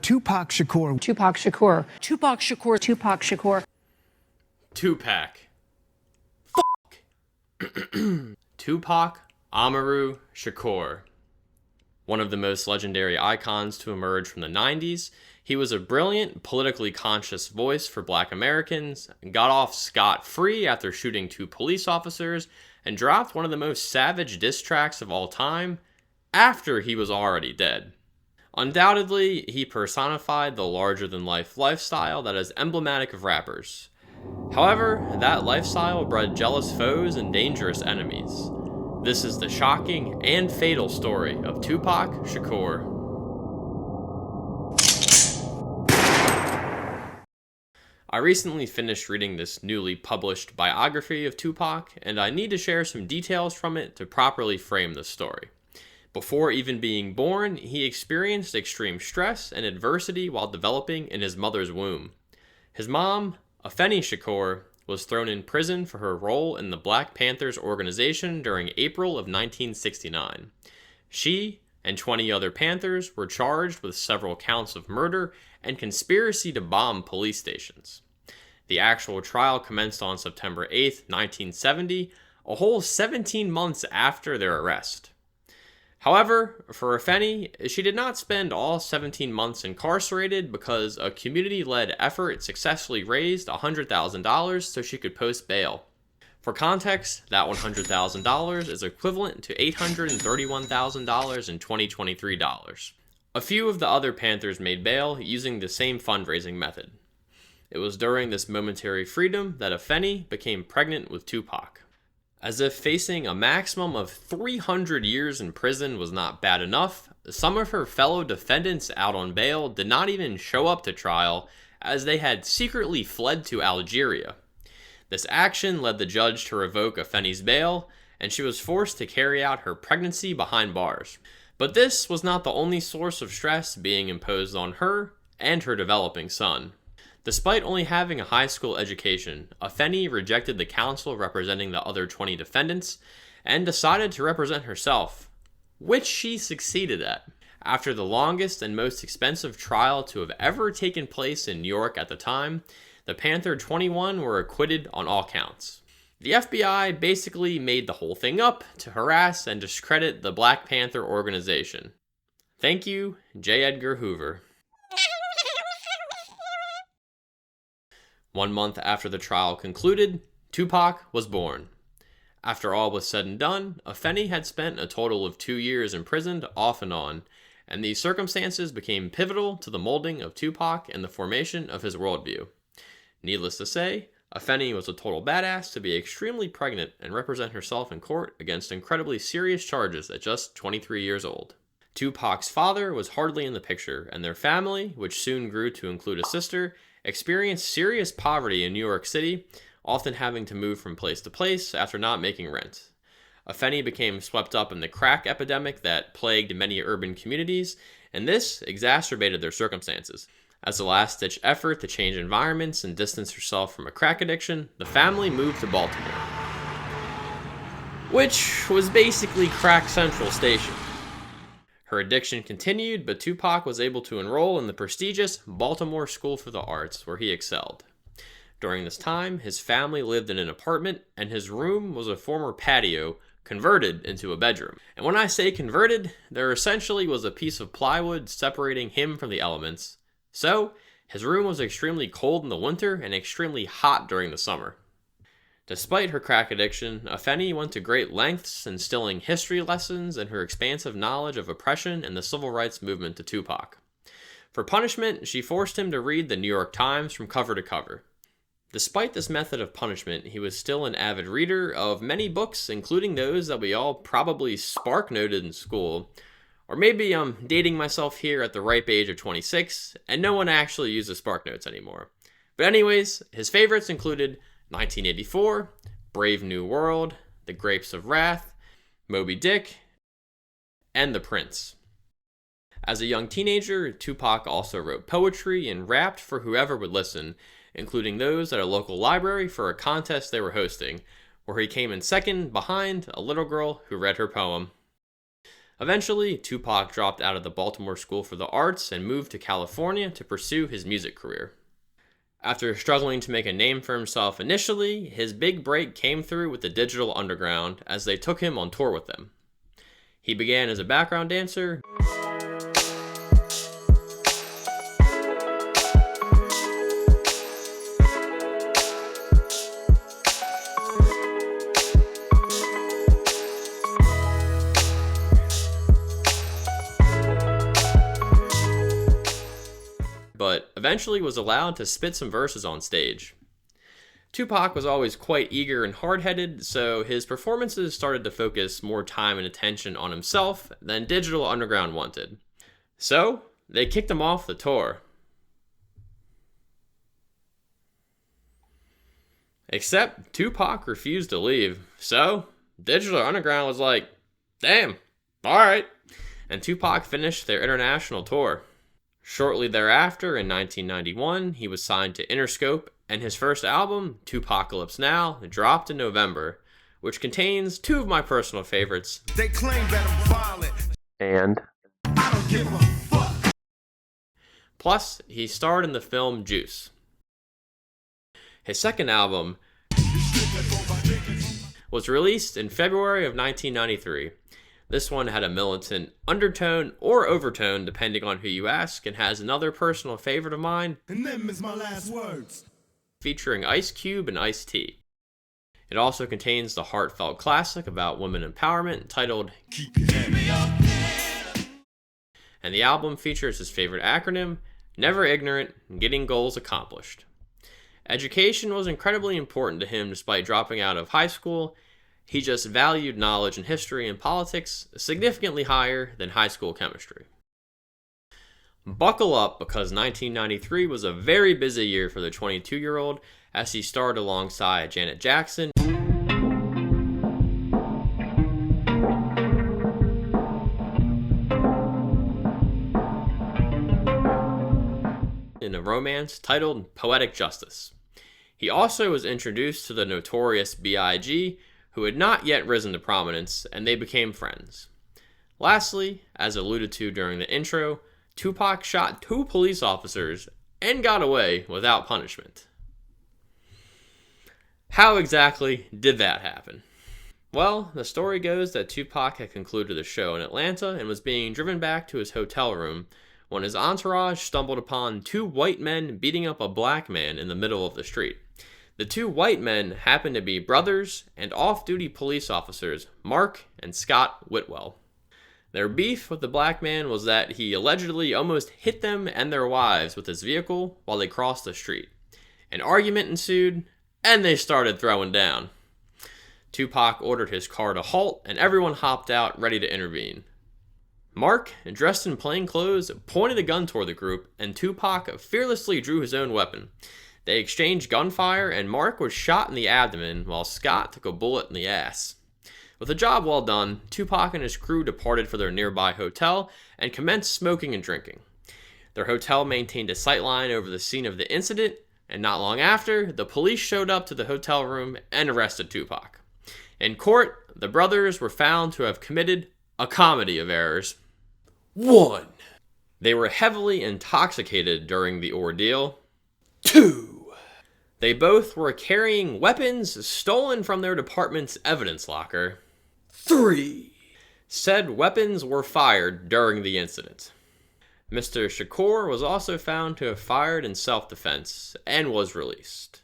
Tupac Shakur. Tupac Shakur. Tupac Shakur. Tupac Shakur. Tupac. Tupac Amaru Shakur. One of the most legendary icons to emerge from the 90s, he was a brilliant, politically conscious voice for Black Americans, got off scot-free after shooting 2 police officers, and dropped one of the most savage diss tracks of all time after he was already dead. Undoubtedly, he personified the larger-than-life lifestyle that is emblematic of rappers. However, that lifestyle bred jealous foes and dangerous enemies. This is the shocking and fatal story of Tupac Shakur. I recently finished reading this newly published biography of Tupac, and I need to share some details from it to properly frame the story. Before even being born, he experienced extreme stress and adversity while developing in his mother's womb. His mom, Keffe Shakur, was thrown in prison for her role in the Black Panthers organization during April of 1969. She and 20 other Panthers were charged with several counts of murder and conspiracy to bomb police stations. The actual trial commenced on September 8, 1970, a whole 17 months after their arrest. However, for Keffe, she did not spend all 17 months incarcerated because a community-led effort successfully raised $100,000 so she could post bail. For context, that $100,000 is equivalent to $831,000 in 2023 dollars. A few of the other Panthers made bail using the same fundraising method. It was during this momentary freedom that Keffe became pregnant with Tupac. As if facing a maximum of 300 years in prison was not bad enough, some of her fellow defendants out on bail did not even show up to trial, as they had secretly fled to Algeria. This action led the judge to revoke Keffe's bail, and she was forced to carry out her pregnancy behind bars. But this was not the only source of stress being imposed on her and her developing son. Despite only having a high school education, Keffe rejected the counsel representing the other 20 defendants and decided to represent herself, which she succeeded at. After the longest and most expensive trial to have ever taken place in New York at the time, the Panther 21 were acquitted on all counts. The FBI basically made the whole thing up to harass and discredit the Black Panther organization. Thank you, J. Edgar Hoover. 1 month after the trial concluded, Tupac was born. After all was said and done, Keffe had spent a total of 2 years imprisoned off and on, and these circumstances became pivotal to the molding of Tupac and the formation of his worldview. Needless to say, Keffe was a total badass to be extremely pregnant and represent herself in court against incredibly serious charges at just 23 years old. Tupac's father was hardly in the picture, and their family, which soon grew to include a sister, experienced serious poverty in New York City, often having to move from place to place after not making rent. Keffe became swept up in the crack epidemic that plagued many urban communities, and this exacerbated their circumstances. As a last-ditch effort to change environments and distance herself from a crack addiction, the family moved to Baltimore, which was basically Crack Central Station. Her addiction continued, but Tupac was able to enroll in the prestigious Baltimore School for the Arts, where he excelled. During this time, his family lived in an apartment, and his room was a former patio converted into a bedroom. And when I say converted, there essentially was a piece of plywood separating him from the elements. So, his room was extremely cold in the winter and extremely hot during the summer. Despite her crack addiction, Keffe went to great lengths instilling history lessons and her expansive knowledge of oppression and the civil rights movement to Tupac. For punishment, she forced him to read the New York Times from cover to cover. Despite this method of punishment, he was still an avid reader of many books, including those that we all probably spark noted in school. Or maybe I'm dating myself here at the ripe age of 26, and no one actually uses spark notes anymore. But anyways, his favorites included 1984, Brave New World, The Grapes of Wrath, Moby Dick, and The Prince. As a young teenager, Tupac also wrote poetry and rapped for whoever would listen, including those at a local library for a contest they were hosting, where he came in second behind a little girl who read her poem. Eventually, Tupac dropped out of the Baltimore School for the Arts and moved to California to pursue his music career. After struggling to make a name for himself initially, his big break came through with the Digital Underground as they took him on tour with them. He began as a background dancer, but eventually was allowed to spit some verses on stage. Tupac was always quite eager and hard-headed, so his performances started to focus more time and attention on himself than Digital Underground wanted. So, they kicked him off the tour. Except Tupac refused to leave, so Digital Underground was like, damn, alright, and Tupac finished their international tour. Shortly thereafter, in 1991, he was signed to Interscope, and his first album, Tupacalypse Now, dropped in November, which contains two of my personal favorites. They claim that I'm violent, and I don't give a fuck. Plus, he starred in the film Juice. His second album was released in February of 1993. This one had a militant undertone or overtone, depending on who you ask, and has another personal favorite of mine, and them is my last words, featuring Ice Cube and Ice-T. It also contains the heartfelt classic about women empowerment titled Keep Your Hand Up. And the album features his favorite acronym, Never Ignorant, Getting Goals Accomplished. Education was incredibly important to him despite dropping out of high school. He just valued knowledge in history and politics significantly higher than high school chemistry. Buckle up, because 1993 was a very busy year for the 22-year-old as he starred alongside Janet Jackson in a romance titled Poetic Justice. He also was introduced to the Notorious B.I.G., who had not yet risen to prominence, and they became friends. Lastly, as alluded to during the intro, Tupac shot 2 police officers and got away without punishment. How exactly did that happen? Well, the story goes that Tupac had concluded the show in Atlanta and was being driven back to his hotel room when his entourage stumbled upon 2 white men beating up a black man in the middle of the street. The 2 white men happened to be brothers and off-duty police officers Mark and Scott Whitwell. Their beef with the black man was that he allegedly almost hit them and their wives with his vehicle while they crossed the street. An argument ensued, and they started throwing down. Tupac ordered his car to halt, and everyone hopped out ready to intervene. Mark, dressed in plain clothes, pointed a gun toward the group, and Tupac fearlessly drew his own weapon. They exchanged gunfire, and Mark was shot in the abdomen while Scott took a bullet in the ass. With a job well done, Tupac and his crew departed for their nearby hotel and commenced smoking and drinking. Their hotel maintained a sightline over the scene of the incident, and not long after, the police showed up to the hotel room and arrested Tupac. In court, the brothers were found to have committed a comedy of errors. 1. They were heavily intoxicated during the ordeal. 2. They both were carrying weapons stolen from their department's evidence locker. 3. Said weapons were fired during the incident. Mr. Shakur was also found to have fired in self-defense and was released.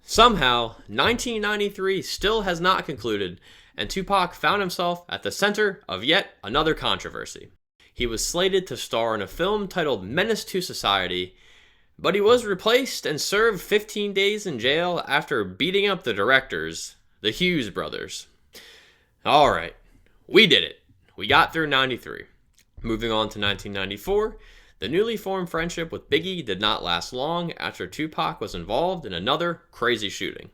Somehow, 1993 still has not concluded, and Tupac found himself at the center of yet another controversy. He was slated to star in a film titled Menace to Society, but he was replaced and served 15 days in jail after beating up the directors, the Hughes brothers. Alright, we did it. We got through 93. Moving on to 1994, the newly formed friendship with Biggie did not last long after Tupac was involved in another crazy shooting.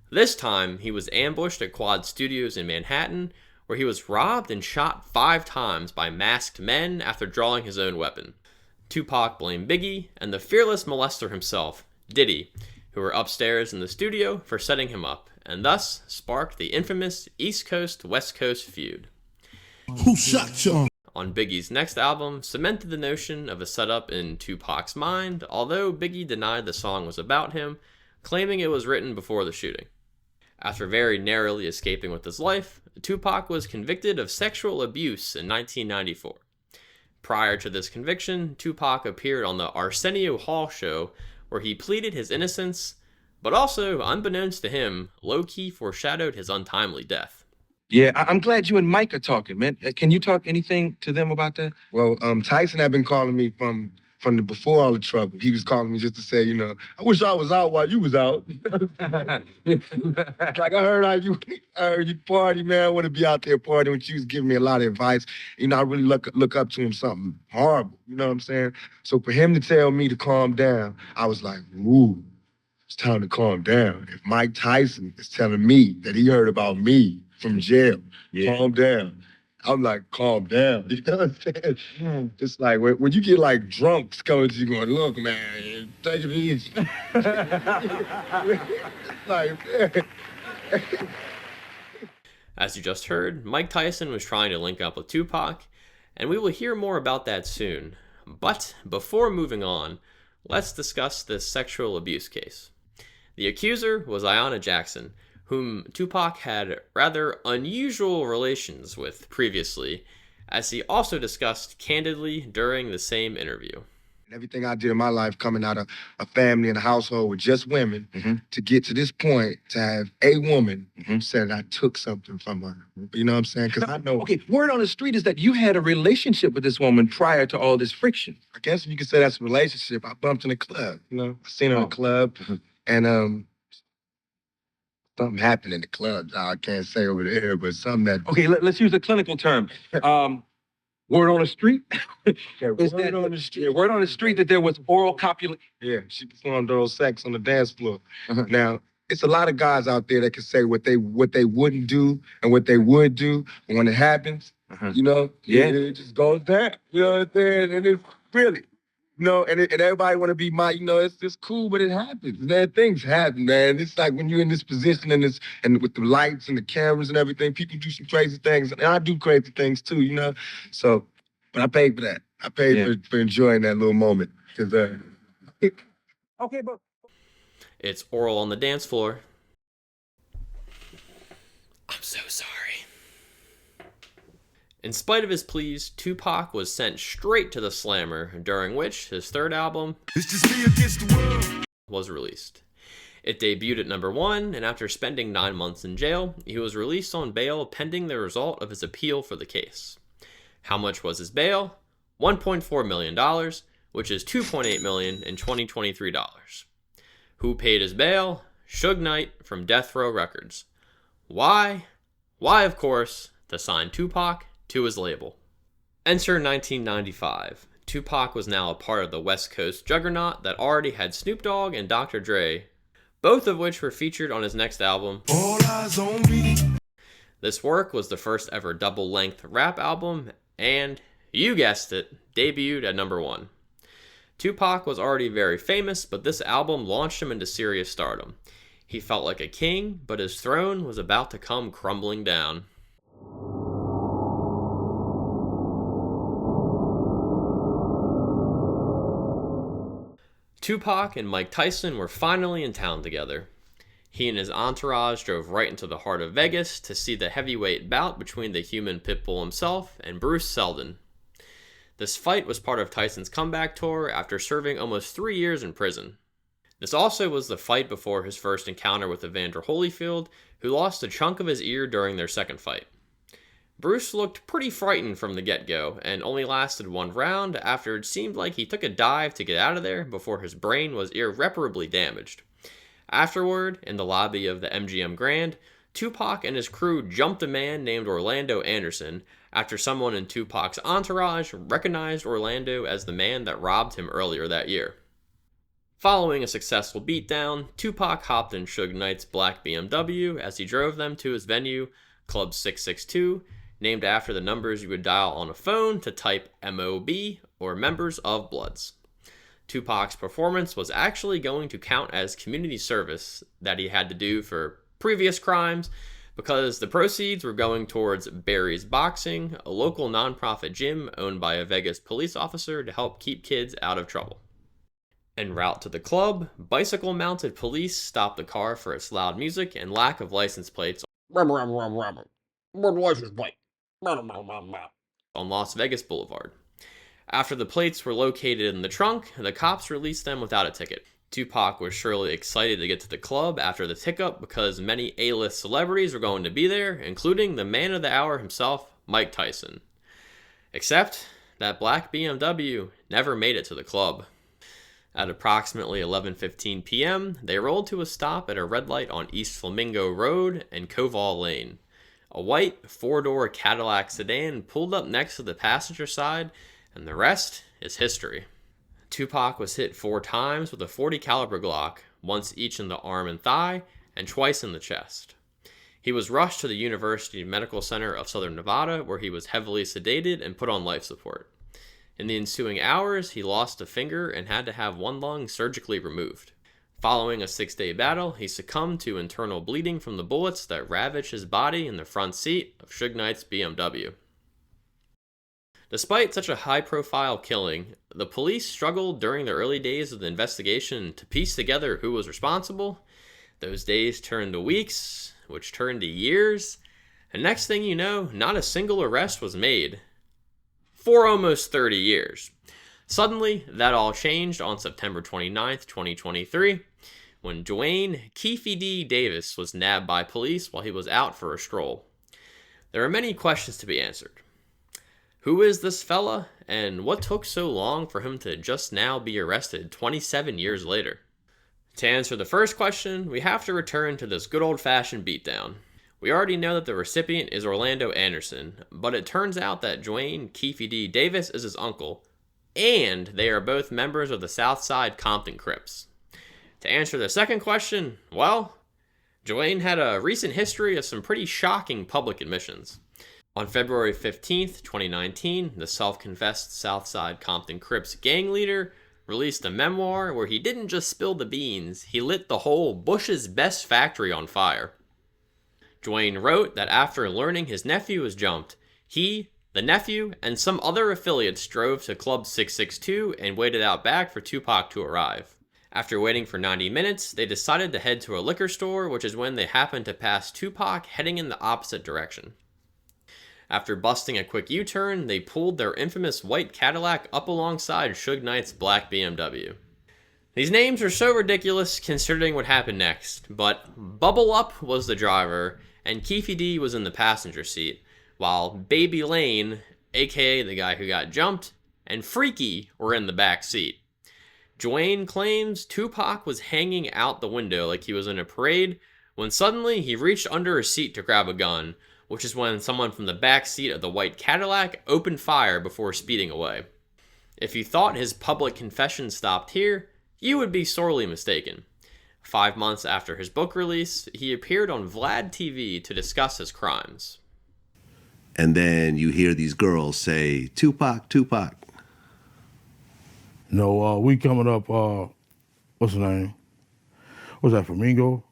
This time, he was ambushed at Quad Studios in Manhattan, where he was robbed and shot 5 times by masked men after drawing his own weapon. Tupac blamed Biggie and the fearless molester himself, Diddy, who were upstairs in the studio for setting him up, and thus sparked the infamous East Coast-West Coast feud. Who shot you? On Biggie's next album, cemented the notion of a setup in Tupac's mind, although Biggie denied the song was about him, claiming it was written before the shooting. After very narrowly escaping with his life, Tupac was convicted of sexual abuse in 1994. Prior to this conviction, Tupac appeared on the Arsenio Hall show, where he pleaded his innocence, but also, unbeknownst to him, low-key foreshadowed his untimely death. Yeah, I'm glad you and Mike are talking, man. Can you talk anything to them about that? Well, Tyson had been calling me from the before all the trouble. He was calling me just to say, I wish I was out while you was out. Like I heard you party, man. I want to be out there partying with you. He was giving me a lot of advice. I really look up to him something horrible. You know what I'm saying? So for him to tell me to calm down, I was like, ooh, it's time to calm down. If Mike Tyson is telling me that he heard about me from jail, calm down. I'm like, calm down. You know what I'm saying? Just like when you get like drunks coming to you going, look, man, take it easy. Like, man. As you just heard, Mike Tyson was trying to link up with Tupac, and we will hear more about that soon. But before moving on, let's discuss this sexual abuse case. The accuser was Ayanna Jackson, whom Tupac had rather unusual relations with previously, as he also discussed candidly during the same interview. Everything I did in my life coming out of a family and a household with just women, to get to this point, to have a woman said I took something from her. You know what I'm saying? Because I know... Okay, word on the street is that you had a relationship with this woman prior to all this friction. I guess if you could say that's a relationship. I bumped in a club, I seen her in a club, and something happened in the club. I can't say over there, but something that... Okay, let's use a clinical term. Word on the street? Word on the street. Yeah, word on the street that there was oral copulation. Yeah, she performed oral sex on the dance floor. Now, it's a lot of guys out there that can say what they wouldn't do and what they would do, but when it happens, it just goes down. You know what I'm saying? And it's really... and everybody want to be it's cool, but it happens. Man, things happen, man. It's like when you're in this position and with the lights and the cameras and everything, people do some crazy things. And I do crazy things too, So, but I paid for that. I paid for enjoying that little moment. Okay, but... It's oral on the dance floor. I'm so sorry. In spite of his pleas, Tupac was sent straight to the slammer, during which his third album, It's Just Me Against the World, was released. It debuted at number 1, and after spending 9 months in jail, he was released on bail pending the result of his appeal for the case. How much was his bail? $1.4 million, which is $2.8 million in 2023 dollars. Who paid his bail? Suge Knight from Death Row Records. Why? Why, of course, to sign Tupac to his label. Enter 1995. Tupac was now a part of the West Coast juggernaut that already had Snoop Dogg and Dr. Dre, both of which were featured on his next album. All Eyes on Me. This work was the first ever double-length rap album, and, you guessed it, debuted at number 1. Tupac was already very famous, but this album launched him into serious stardom. He felt like a king, but his throne was about to come crumbling down. Tupac and Mike Tyson were finally in town together. He and his entourage drove right into the heart of Vegas to see the heavyweight bout between the human pitbull himself and Bruce Seldon. This fight was part of Tyson's comeback tour after serving almost 3 years in prison. This also was the fight before his first encounter with Evander Holyfield, who lost a chunk of his ear during their second fight. Bruce looked pretty frightened from the get-go, and only lasted 1 round after it seemed like he took a dive to get out of there before his brain was irreparably damaged. Afterward, in the lobby of the MGM Grand, Tupac and his crew jumped a man named Orlando Anderson after someone in Tupac's entourage recognized Orlando as the man that robbed him earlier that year. Following a successful beatdown, Tupac hopped in Suge Knight's black BMW as he drove them to his venue, Club 662, named after the numbers you would dial on a phone to type MOB, or Members of Bloods. Tupac's performance was actually going to count as community service that he had to do for previous crimes because the proceeds were going towards Barry's Boxing, a local nonprofit gym owned by a Vegas police officer to help keep kids out of trouble. En route to the club, bicycle-mounted police stopped the car for its loud music and lack of license plates on Las Vegas Boulevard. After the plates were located in the trunk, the cops released them without a ticket. Tupac was surely excited to get to the club after the tick-up because many A-list celebrities were going to be there, including the man of the hour himself, Mike Tyson. Except that black BMW never made it to the club. At approximately 11:15 p.m., they rolled to a stop at a red light on East Flamingo Road and Koval Lane. A white four-door Cadillac sedan pulled up next to the passenger side, and the rest is history. Tupac was hit 4 times with a .40 caliber Glock, once each in the arm and thigh, and twice in the chest. He was rushed to the University Medical Center of Southern Nevada, where he was heavily sedated and put on life support. In the ensuing hours, he lost a finger and had to have one lung surgically removed. Following a 6-day battle, he succumbed to internal bleeding from the bullets that ravaged his body in the front seat of Suge Knight's BMW. Despite such a high-profile killing, the police struggled during the early days of the investigation to piece together who was responsible. Those days turned to weeks, which turned to years, and next thing you know, not a single arrest was made. For almost 30 years. Suddenly, that all changed on September 29th, 2023, when Duane Keffe D. Davis was nabbed by police while he was out for a stroll. There are many questions to be answered. Who is this fella, and what took so long for him to just now be arrested 27 years later? To answer the first question, we have to return to this good old-fashioned beatdown. We already know that the recipient is Orlando Anderson, but it turns out that Duane Keffe D. Davis is his uncle, and they are both members of the Southside Compton Crips. To answer the second question, well, Duane had a recent history of some pretty shocking public admissions. On February 15th, 2019, the self-confessed Southside Compton Crips gang leader released a memoir where he didn't just spill the beans, he lit the whole Bush's Best factory on fire. Duane wrote that after learning his nephew was jumped, he, the nephew, and some other affiliates drove to Club 662 and waited out back for Tupac to arrive. After waiting for 90 minutes, they decided to head to a liquor store, which is when they happened to pass Tupac heading in the opposite direction. After busting a quick U-turn, they pulled their infamous white Cadillac up alongside Suge Knight's black BMW. These names are so ridiculous considering what happened next, but Bubble Up was the driver, and Keffe D was in the passenger seat, while Baby Lane, aka the guy who got jumped, and Freaky were in the back seat. Duane claims Tupac was hanging out the window like he was in a parade, when suddenly he reached under his seat to grab a gun, which is when someone from the back seat of the white Cadillac opened fire before speeding away. If you thought his public confession stopped here, you would be sorely mistaken. 5 months after his book release, he appeared on Vlad TV to discuss his crimes. And then you hear these girls say, Tupac, Tupac. No, we coming up, what's the name? What's that, Flamingo?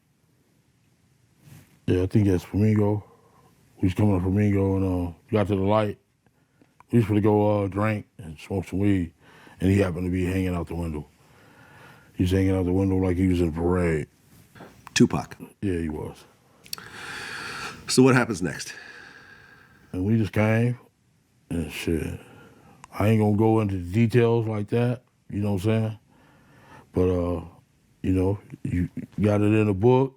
Yeah, I think that's Flamingo. We was coming up Flamingo and got to the light. We was going to go drink and smoke some weed, and he happened to be hanging out the window. He was hanging out the window like he was in a parade. Tupac. Yeah, he was. So what happens next? And we just came, and shit. I ain't gonna go into the details like that, you know what I'm saying? But, you know, you got it in a book.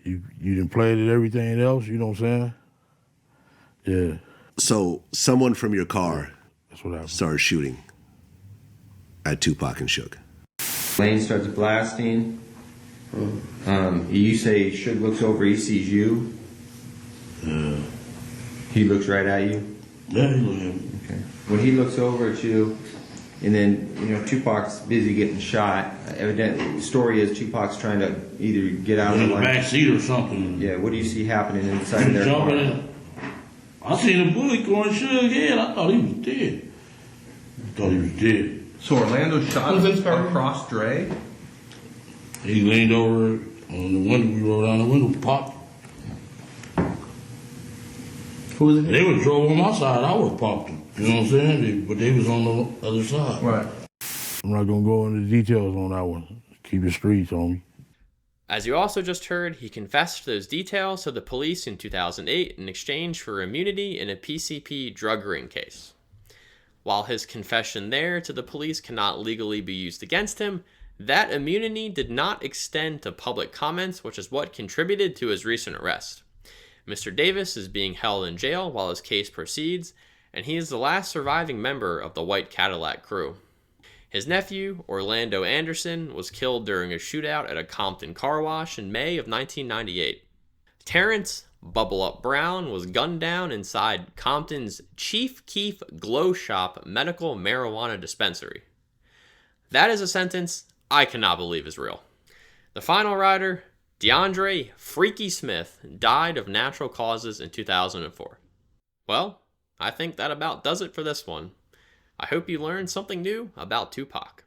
You done played it, everything else, you know what I'm saying? Yeah. So someone from your car That's what happened. started shooting at Tupac and Suge. Lane starts blasting. You say Suge looks over, he sees you. He looks right at you. Yeah, he looked at me. Okay. When he looks over at you, and then, you know, Tupac's busy getting shot. Evidently, the story is Tupac's trying to either get out In of the the back seat or something. Yeah, what do you see happening inside of their Jumping car? in. I seen a bullet going Suge's head. I thought he was dead. So Orlando shot across Dre? He leaned over On the window, we rolled down the window, popped. Who was it? They was drove on my side, I was popped them. You know what I'm saying? But they was on the other side. Right. I'm not gonna go into details on that one. Keep the streets on me. As you also just heard, he confessed those details to the police in 2008 in exchange for immunity in a PCP drug ring case. While his confession there to the police cannot legally be used against him, that immunity did not extend to public comments, which is what contributed to his recent arrest. Mr. Davis is being held in jail while his case proceeds, and he is the last surviving member of the white Cadillac crew. His nephew, Orlando Anderson, was killed during a shootout at a Compton car wash in May of 1998. Terrence Bubble Up Brown was gunned down inside Compton's Chief Keef Glow Shop medical marijuana dispensary. That is a sentence I cannot believe is real. The final rider, DeAndre Freaky Smith, died of natural causes in 2004. Well, I think that about does it for this one. I hope you learned something new about Tupac.